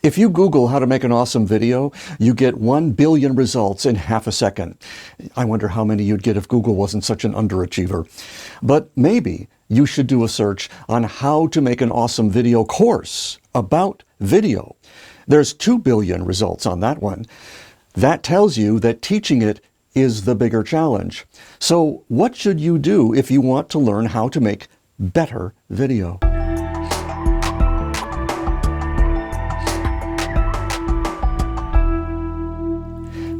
If you Google how to make an awesome video, you get 1 billion results in half a second. I wonder how many you'd get if Google wasn't such an underachiever. But maybe you should do a search on how to make an awesome video course about video. There's 2 billion results on that one. That tells you that teaching it is the bigger challenge. So what should you do if you want to learn how to make better video?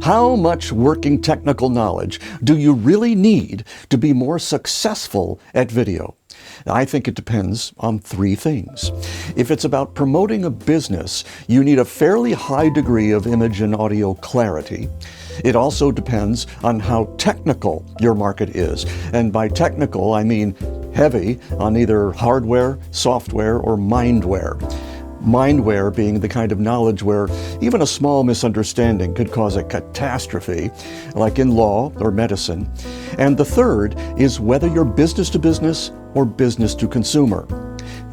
How much working technical knowledge do you really need to be more successful at video? I think it depends on 3 things. If it's about promoting a business, you need a fairly high degree of image and audio clarity. It also depends on how technical your market is. And by technical, I mean heavy on either hardware, software, or mindware. Mindware being the kind of knowledge where even a small misunderstanding could cause a catastrophe, like in law or medicine. And the third is whether you're business to business or business to consumer.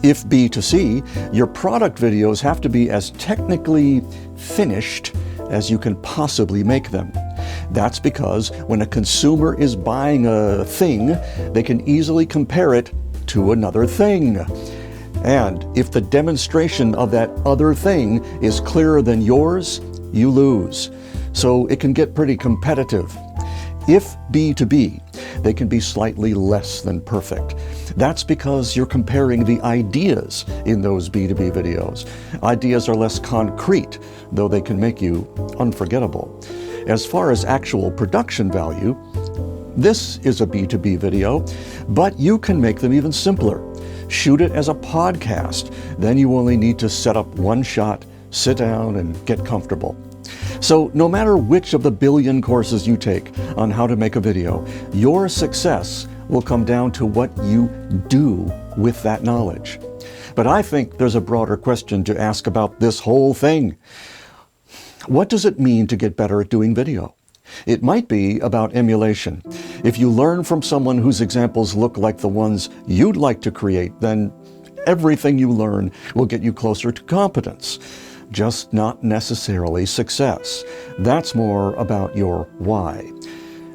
If B2C, your product videos have to be as technically finished as you can possibly make them. That's because when a consumer is buying a thing, they can easily compare it to another thing. And if the demonstration of that other thing is clearer than yours, you lose. So it can get pretty competitive. If B2B, they can be slightly less than perfect. That's because you're comparing the ideas in those B2B videos. Ideas are less concrete, though they can make you unforgettable. As far as actual production value, this is a B2B video, but you can make them even simpler. Shoot it as a podcast. Then you only need to set up one shot, sit down, and get comfortable. So no matter which of the billion courses you take on how to make a video, your success will come down to what you do with that knowledge. But I think there's a broader question to ask about this whole thing. What does it mean to get better at doing video? It might be about emulation. If you learn from someone whose examples look like the ones you'd like to create, then everything you learn will get you closer to competence, just not necessarily success. That's more about your why.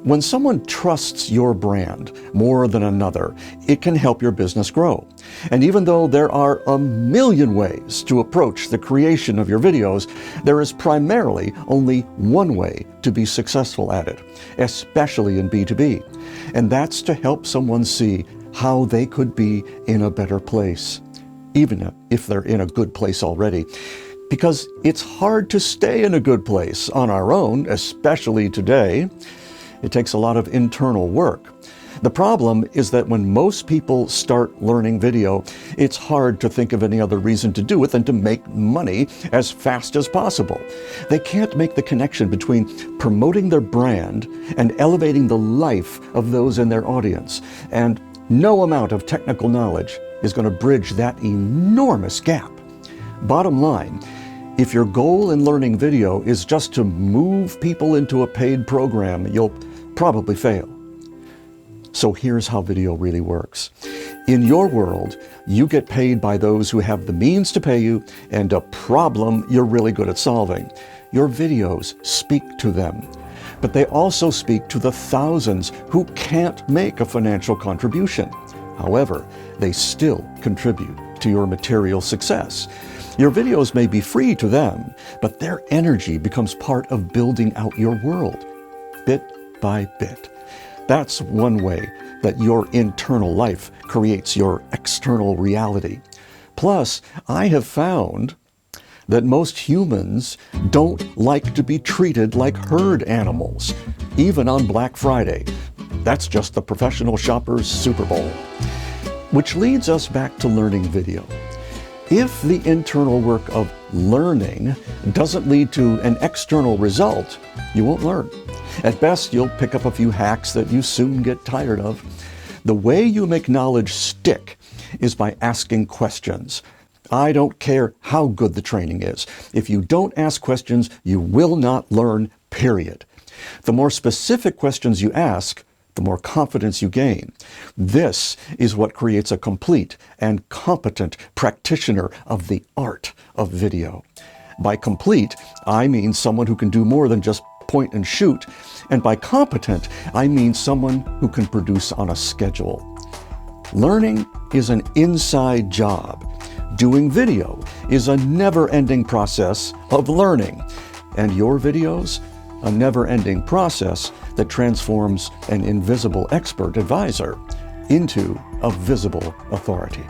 When someone trusts your brand more than another, it can help your business grow. And even though there are a million ways to approach the creation of your videos, there is primarily only one way to be successful at it, especially in B2B. And that's to help someone see how they could be in a better place, even if they're in a good place already. Because it's hard to stay in a good place on our own, especially today. It takes a lot of internal work. The problem is that when most people start learning video, it's hard to think of any other reason to do it than to make money as fast as possible. They can't make the connection between promoting their brand and elevating the life of those in their audience. And no amount of technical knowledge is going to bridge that enormous gap. Bottom line, if your goal in learning video is just to move people into a paid program, you'll probably fail. So here's how video really works. In your world, you get paid by those who have the means to pay you and a problem you're really good at solving. Your videos speak to them, but they also speak to the thousands who can't make a financial contribution. However, they still contribute to your material success. Your videos may be free to them, but their energy becomes part of building out your world, bit by bit. That's one way that your internal life creates your external reality. Plus, I have found that most humans don't like to be treated like herd animals, even on Black Friday. That's just the professional shopper's Super Bowl. Which leads us back to learning video. If the internal work of learning doesn't lead to an external result, you won't learn. At best, you'll pick up a few hacks that you soon get tired of. The way you make knowledge stick is by asking questions. I don't care how good the training is. If you don't ask questions, you will not learn, period. The more specific questions you ask, the more confidence you gain. This is what creates a complete and competent practitioner of the art of video. By complete, I mean someone who can do more than just point and shoot. And by competent, I mean someone who can produce on a schedule. Learning is an inside job. Doing video is a never-ending process of learning. And your videos, a never-ending process that transforms an invisible expert advisor into a visible authority.